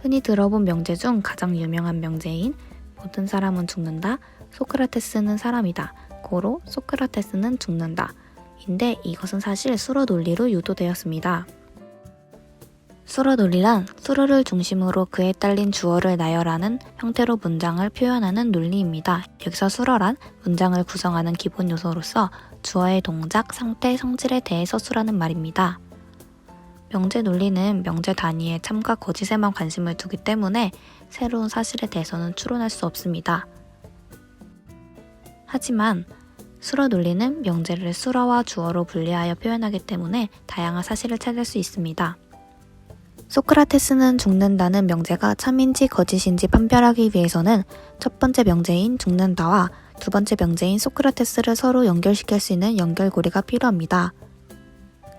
흔히 들어본 명제 중 가장 유명한 명제인 모든 사람은 죽는다, 소크라테스는 사람이다, 고로 소크라테스는 죽는다. 인데 이것은 사실 수러 논리로 유도되었습니다. 수러 논리란 수러를 중심으로 그에 딸린 주어를 나열하는 형태로 문장을 표현하는 논리입니다. 여기서 수러란 문장을 구성하는 기본 요소로서 주어의 동작, 상태, 성질에 대해 서술하는 말입니다. 명제 논리는 명제 단위의 참과 거짓에만 관심을 두기 때문에 새로운 사실에 대해서는 추론할 수 없습니다. 하지만 수러 논리는 명제를 수러와 주어로 분리하여 표현하기 때문에 다양한 사실을 찾을 수 있습니다. 소크라테스는 죽는다는 명제가 참인지 거짓인지 판별하기 위해서는 첫 번째 명제인 죽는다와 두 번째 명제인 소크라테스를 서로 연결시킬 수 있는 연결고리가 필요합니다.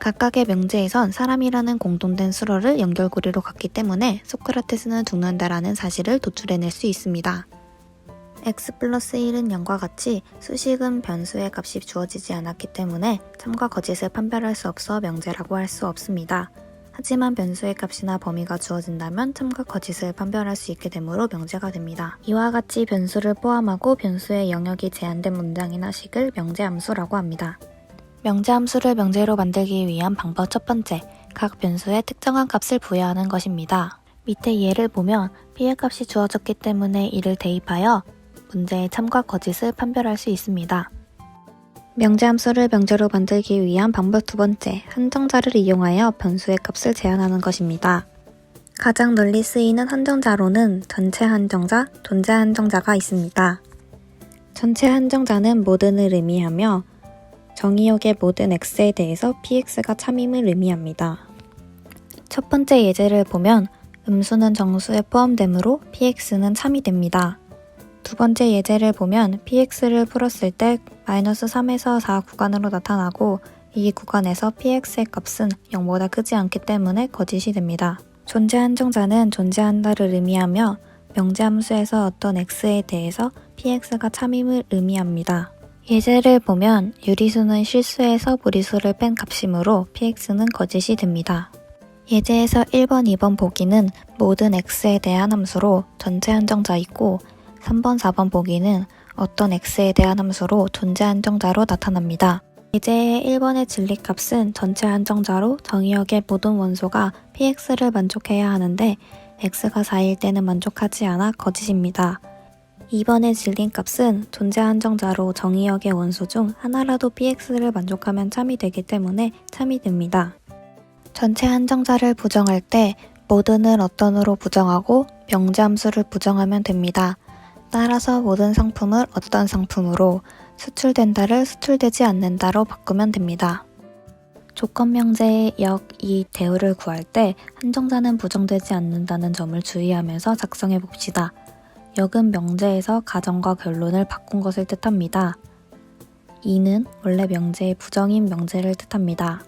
각각의 명제에선 사람이라는 공통된 수러를 연결고리로 갖기 때문에 소크라테스는 죽는다라는 사실을 도출해낼 수 있습니다. x 플러스 1은 0과 같이 수식은 변수의 값이 주어지지 않았기 때문에 참과 거짓을 판별할 수 없어 명제라고 할 수 없습니다. 하지만 변수의 값이나 범위가 주어진다면 참과 거짓을 판별할 수 있게 되므로 명제가 됩니다. 이와 같이 변수를 포함하고 변수의 영역이 제한된 문장이나 식을 명제함수라고 합니다. 명제함수를 명제로 만들기 위한 방법 첫 번째, 각 변수에 특정한 값을 부여하는 것입니다. 밑에 예를 보면 B의 값이 주어졌기 때문에 이를 대입하여 문제의 참과 거짓을 판별할 수 있습니다. 명제함수를 명제로 만들기 위한 방법 두 번째, 한정자를 이용하여 변수의 값을 제한하는 것입니다. 가장 널리 쓰이는 한정자로는 전체 한정자, 존재 한정자가 있습니다. 전체 한정자는 모든을 의미하며 정의역의 모든 x에 대해서 px가 참임을 의미합니다. 첫 번째 예제를 보면 음수는 정수에 포함되므로 px는 참이 됩니다. 두 번째 예제를 보면 px를 풀었을 때 마이너스 3에서 4 구간으로 나타나고 이 구간에서 px의 값은 0보다 크지 않기 때문에 거짓이 됩니다. 존재 한정자는 존재한다를 의미하며 명제함수에서 어떤 x에 대해서 px가 참임을 의미합니다. 예제를 보면 유리수는 실수에서 무리수를 뺀 값이므로 px는 거짓이 됩니다. 예제에서 1번, 2번 보기는 모든 x에 대한 함수로 전체 한정자이고 3번, 4번 보기는 어떤 x에 대한 함수로 존재 한정자로 나타납니다. 예제의 1번의 진리값은 전체 한정자로 정의역의 모든 원소가 px를 만족해야 하는데 x가 4일 때는 만족하지 않아 거짓입니다. 2번의 진리값은 존재 한정자로 정의역의 원소 중 하나라도 px를 만족하면 참이 되기 때문에 참이 됩니다. 전체 한정자를 부정할 때 모든을 어떤으로 부정하고 명제함수를 부정하면 됩니다. 따라서 모든 상품을 어떤 상품으로, 수출된다를 수출되지 않는다로 바꾸면 됩니다. 조건명제의 역, 이익, 대우를 구할 때 한정자는 부정되지 않는다는 점을 주의하면서 작성해 봅시다. 역은 명제에서 가정과 결론을 바꾼 것을 뜻합니다. 이는 원래 명제의 부정인 명제를 뜻합니다.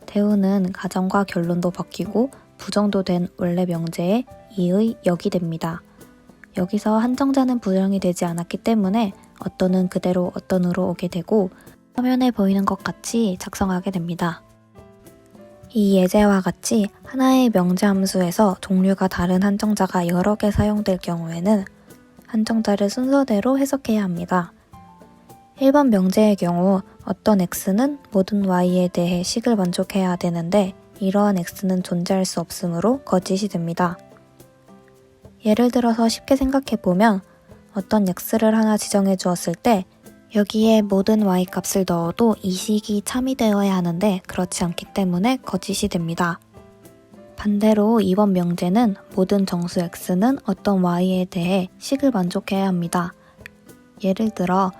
대우는 가정과 결론도 바뀌고 부정도 된 원래 명제의 이의 역이 됩니다. 여기서 한정자는 부정이 되지 않았기 때문에 어떤은 그대로 어떤으로 오게 되고 화면에 보이는 것 같이 작성하게 됩니다. 이 예제와 같이 하나의 명제함수에서 종류가 다른 한정자가 여러 개 사용될 경우에는 한정자를 순서대로 해석해야 합니다. 1번 명제의 경우 어떤 x는 모든 y에 대해 식을 만족해야 되는데 이러한 x는 존재할 수 없으므로 거짓이 됩니다. 예를 들어서 쉽게 생각해보면 어떤 x를 하나 지정해 주었을 때 여기에 모든 y 값을 넣어도 이 식이 참이 되어야 하는데 그렇지 않기 때문에 거짓이 됩니다. 반대로 2번 명제는 모든 정수 x는 어떤 y에 대해 식을 만족해야 합니다. 예를 들어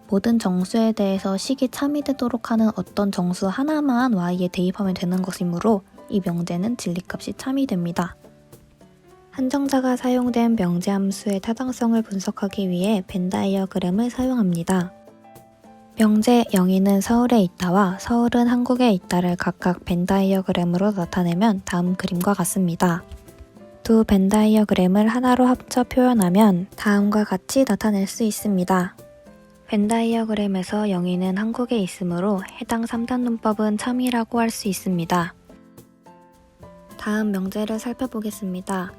모든 정수에 대해서 식이 참이 되도록 하는 어떤 정수 하나만 y에 대입하면 되는 것이므로 이 명제는 진리값이 참이 됩니다. 한정자가 사용된 명제함수의 타당성을 분석하기 위해 벤 다이어그램을 사용합니다. 명제 영희는 서울에 있다와 서울은 한국에 있다를 각각 벤 다이어그램으로 나타내면 다음 그림과 같습니다. 두 벤 다이어그램을 하나로 합쳐 표현하면 다음과 같이 나타낼 수 있습니다. 벤 다이어그램에서 영희는 한국에 있으므로 해당 3단 문법은 참이라고 할 수 있습니다. 다음 명제를 살펴보겠습니다.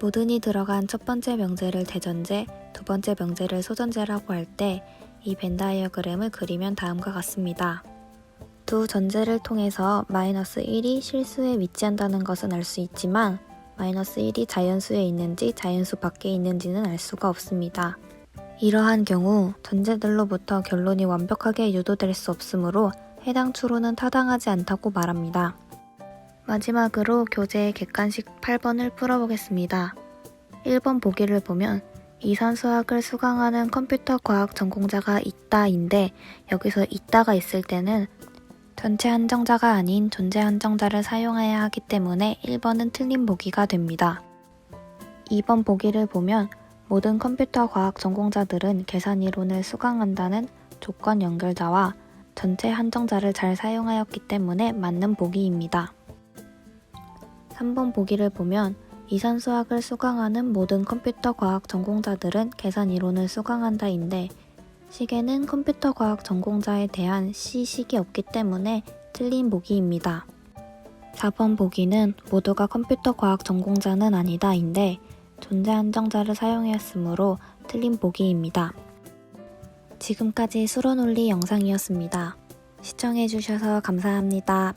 모든이 들어간 첫 번째 명제를 대전제, 두 번째 명제를 소전제라고 할 때 이 벤 다이어그램을 그리면 다음과 같습니다. 두 전제를 통해서 마이너스 1이 실수에 위치한다는 것은 알 수 있지만 마이너스 1이 자연수에 있는지 자연수 밖에 있는지는 알 수가 없습니다. 이러한 경우 전제들로부터 결론이 완벽하게 유도될 수 없으므로 해당 추론은 타당하지 않다고 말합니다. 마지막으로 교재의 객관식 8번을 풀어보겠습니다. 1번 보기를 보면 이산수학을 수강하는 컴퓨터 과학 전공자가 있다인데 여기서 있다가 있을 때는 전체 한정자가 아닌 존재 한정자를 사용해야 하기 때문에 1번은 틀린 보기가 됩니다. 2번 보기를 보면 모든 컴퓨터 과학 전공자들은 계산 이론을 수강한다는 조건 연결자와 전체 한정자를 잘 사용하였기 때문에 맞는 보기입니다. 3번 보기를 보면 이산수학을 수강하는 모든 컴퓨터 과학 전공자들은 계산 이론을 수강한다인데 시계는 컴퓨터 과학 전공자에 대한 시식이 없기 때문에 틀린 보기입니다. 4번 보기는 모두가 컴퓨터 과학 전공자는 아니다인데 존재 한정자를 사용하였으므로 틀린 보기입니다. 지금까지 수로논리 영상이었습니다. 시청해주셔서 감사합니다.